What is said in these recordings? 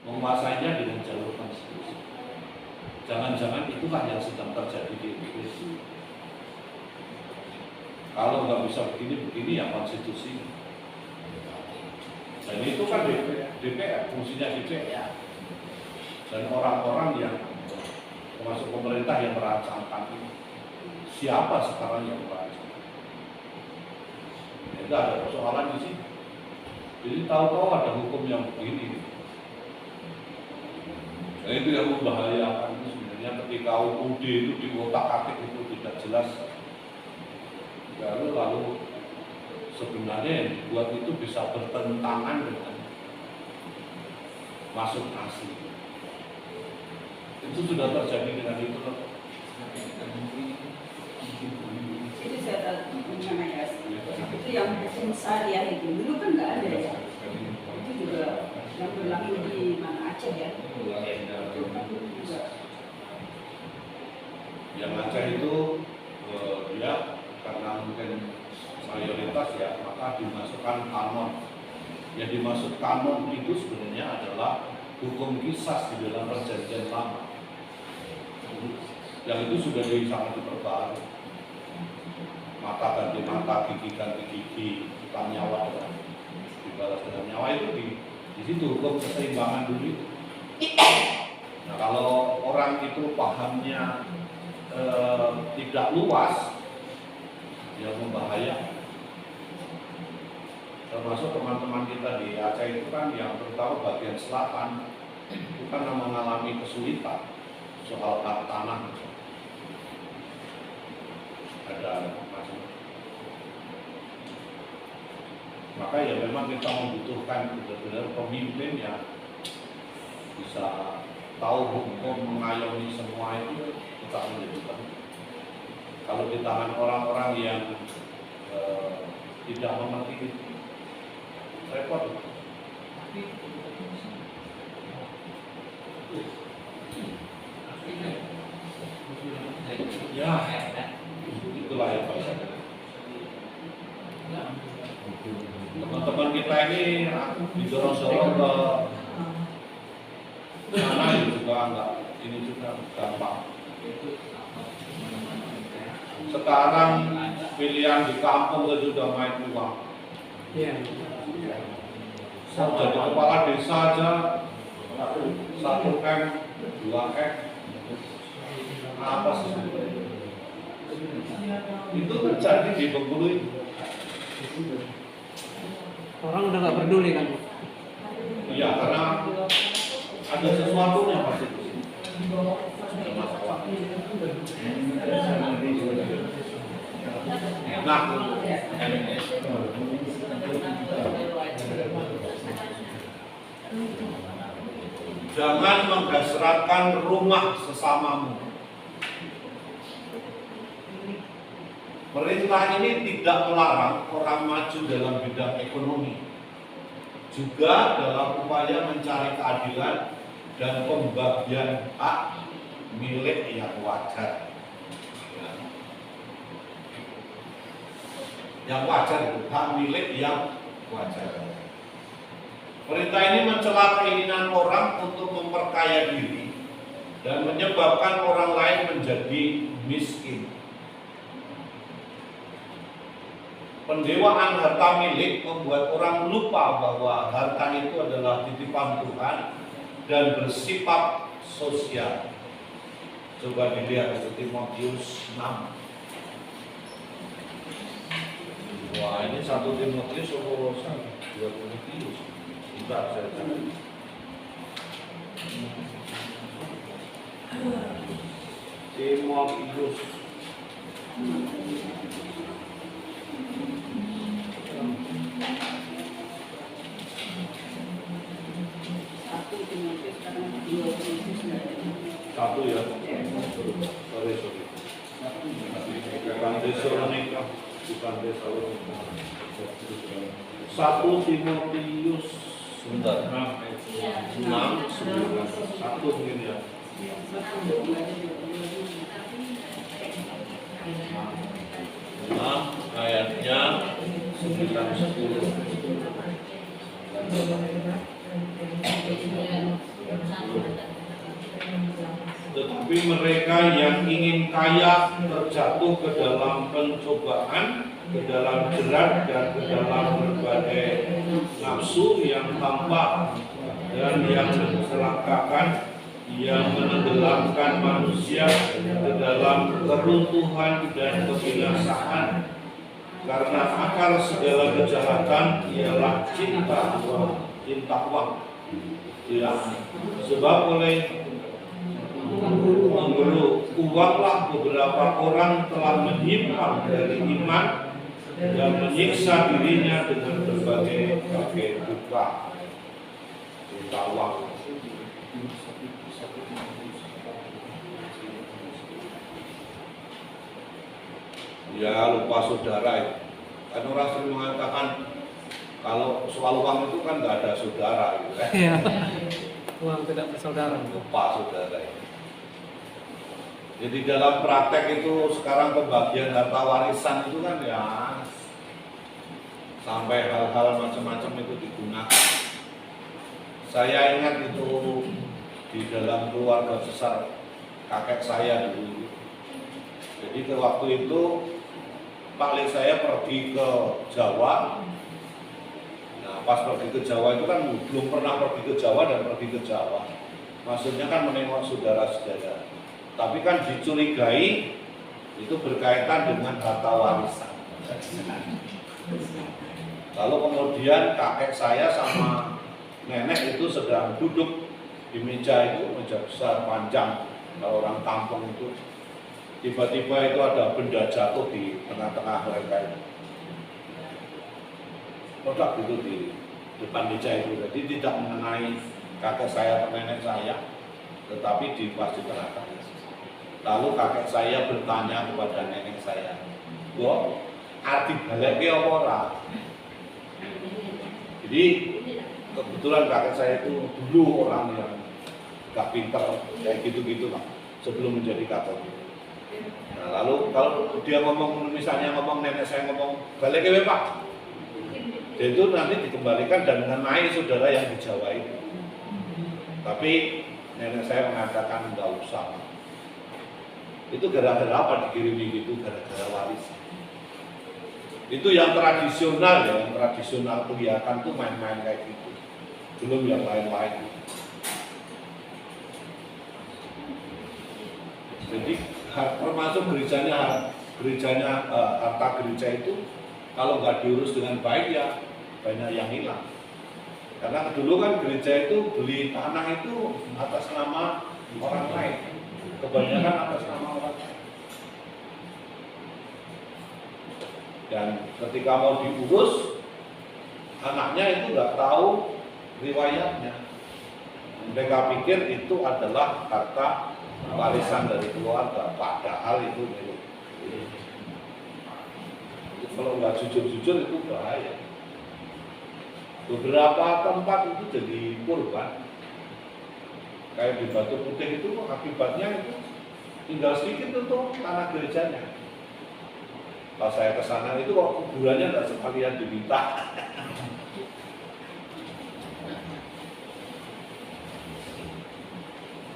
menguasainya dengan jalur konstitusi. Jangan-jangan itulah yang sedang terjadi di Indonesia. Kalau nggak bisa begini ya konstitusi. Dan itu kan DPR, fungsinya DPR. Dan orang-orang yang termasuk pemerintah yang merancangkan ini. Siapa sekarang yang merancang? Tidak ada persoalan di sini. Jadi tahu-tahu ada hukum yang begini. Nah, itu yang membahayakan itu sebenarnya ketika UUD itu di otak-atik itu tidak jelas. Lalu sebenarnya yang dibuat itu bisa bertentangan dengan masuk asli. Itu sudah terjadi dengan itu. Itu saya namanya itu yang hukum syariah itu dulu kan nggak ada ya. Itu juga yang berlaku di mana Aceh ya. Yang Aceh itu dia karena mungkin mayoritas ya maka dimasukkan kanon. Yang dimaksud kanon itu sebenarnya adalah hukum kisas di dalam perjanjian lama. Yang itu sudah sangat diperbarui. Mata ganti mata, gigi ganti gigi, utang nyawa dengan dibalas dengan nyawa itu di situ hukum keseimbangan dulu itu. Nah kalau orang itu pahamnya tidak luas, ya membahayakan. Termasuk teman-teman kita di Aceh itu kan yang terutama bagian selatan itu kan mengalami kesulitan soal hak tanah. Ada macam. Maka ya memang kita membutuhkan benar-benar pemimpin yang bisa tahu hukum, mengayomi semua itu kita menjadikan. Kalau di tangan orang-orang yang tidak mengerti itu repot. Ya, itulah yang paling. Teman-teman kita ini didorong-dorong ke sana juga enggak, ini juga gampang. Sekarang pilihan di kampung itu sudah main uang. Jadi kepala desa aja 1 M, 2 M, apa sih? Itu terjadi di Bengkulu itu. Orang udah nggak peduli kan? Iya, karena ada sesuatunya pasti. Nah, jangan menghasratkan rumah sesamamu. Perintah ini tidak melarang orang maju dalam bidang ekonomi, juga dalam upaya mencari keadilan dan pembagian hak milik yang wajar. Yang wajar itu hak milik yang wajar. Perintah ini mencela keinginan orang untuk memperkaya diri dan menyebabkan orang lain menjadi miskin. Pendewaan harta milik membuat orang lupa bahwa harta itu adalah titipan Tuhan dan bersifat sosial. Coba dilihat di Timotius 6. Wah, ini 1 Timotius atau 2 Timotius? Bentar, saya cari. Timotius. Satu ya. Sorry. Bukan Tesalonika, bukan Tesalonika. 1 Timotius sebentar. 6, 9, 1 mungkin ya. 6 ayatnya 9, 10. Tapi mereka yang ingin kaya terjatuh ke dalam pencobaan, ke dalam jerat dan ke dalam berbagai nafsu yang tampak dan yang mencelakakan, yang menenggelamkan manusia ke dalam keruntuhan dan kebinasaan. Karena akar segala kejahatan ialah cinta uang. Ya, sebab oleh memburu uanglah beberapa orang telah menyimpang dari iman dan menyiksa dirinya dengan berbagai duka. Cinta uang. Ya, lupa saudara ya. Kan orang sering mengatakan kalau soal uang itu kan nggak ada saudara gitu kan. Iya. Uang tidak bersaudara. Lupa saudara ya. Jadi dalam praktek itu sekarang pembagian harta warisan itu kan ya sampai hal-hal macam-macam itu digunakan. Saya ingat itu di dalam keluarga besar kakek saya dulu. Jadi ke waktu itu Pak Le saya pergi ke Jawa. Nah pas pergi ke Jawa itu kan belum pernah pergi ke Jawa dan pergi ke Jawa. Maksudnya kan menengok saudara-saudara. Tapi kan dicurigai itu berkaitan dengan harta warisan. Lalu kemudian kakek saya sama nenek itu sedang duduk di meja itu, meja besar panjang kalau orang kampung itu. Tiba-tiba itu ada benda jatuh di tengah-tengah mereka itu. Produk itu di depan meja itu. Jadi tidak mengenai kakek saya atau nenek saya, tetapi di pas di tengah-tengah. Lalu kakek saya bertanya kepada nenek saya, "Bo, arti baliknya apa ora?" Jadi kebetulan kakek saya itu dulu orang yang gak pinter kayak gitu-gitu lah sebelum menjadi Katolik. Nah, lalu kalau dia ngomong, misalnya ngomong nenek saya ngomong baliknya Pak, itu nanti dikembalikan dan mengenai saudara yang di Jawa itu. Tapi nenek saya mengatakan nggak usah. Itu gara-gara apa dikirimi gitu, gara-gara warisan. Itu yang tradisional ya, yang tradisional kelihatan tuh main-main kayak gitu. Belum yang lain-lain. Jadi termasuk gerejanya harta gereja itu kalau nggak diurus dengan baik ya banyak yang hilang. Karena dulu kan gereja itu beli tanah itu atas nama orang lain. Kebanyakan atas nama orang lain. Dan ketika mau diurus, anaknya itu nggak tahu riwayatnya. Mereka pikir itu adalah harta warisan dari keluarga, padahal itu milik. Kalau nggak jujur-jujur itu bahaya. Beberapa tempat itu jadi korban. Kayak di Batu Putih itu akibatnya itu tinggal sedikit untuk tanah gerejanya. Pas saya ke sana itu kok kuburannya nggak sekalian diminta.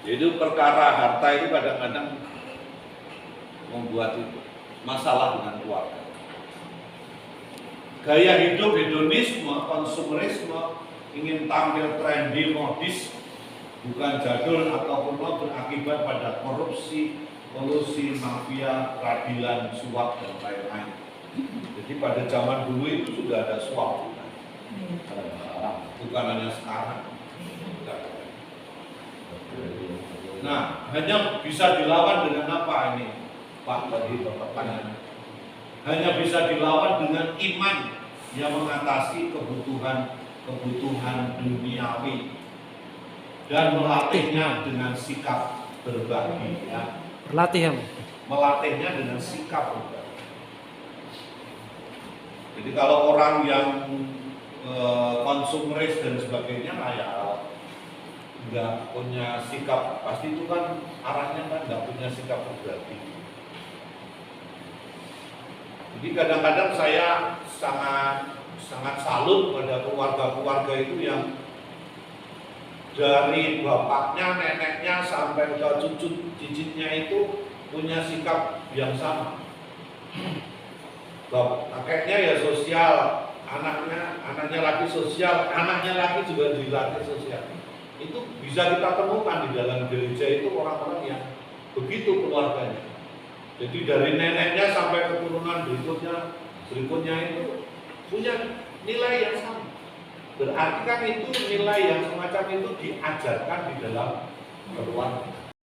Jadi perkara harta itu kadang-kadang membuat itu masalah dengan keluarga. Gaya hidup hedonisme, konsumerisme, ingin tampil trendy, modis, bukan jadul ataupun berakibat pada korupsi, kolusi, mafia, peradilan, suap dan lain-lain. Jadi pada zaman dulu itu sudah ada suap, bukan hanya sekarang. Nah, hanya bisa dilawan dengan apa ini, Pak? Tadi pertanyaannya. Hanya bisa dilawan dengan iman yang mengatasi kebutuhan duniawi dan melatihnya dengan sikap berbagi. Ya. Berlatih ya. Melatihnya dengan sikap berbagi. Jadi kalau orang yang konsumeris dan sebagainya, ya nggak punya sikap, pasti itu kan arahnya kan nggak punya sikap berbagi. Jadi kadang-kadang saya sangat salut pada keluarga-keluarga itu yang dari bapaknya, neneknya sampai ke cucu cicitnya itu punya sikap yang sama. Kakeknya ya sosial, anaknya lagi sosial, anaknya lagi juga dilatih sosial. Itu bisa kita temukan di dalam gereja itu orang-orang yang begitu keluarganya. Jadi dari neneknya sampai keturunan berikutnya itu punya nilai yang sama. Berarti kan itu nilai yang semacam itu diajarkan di dalam keluarga.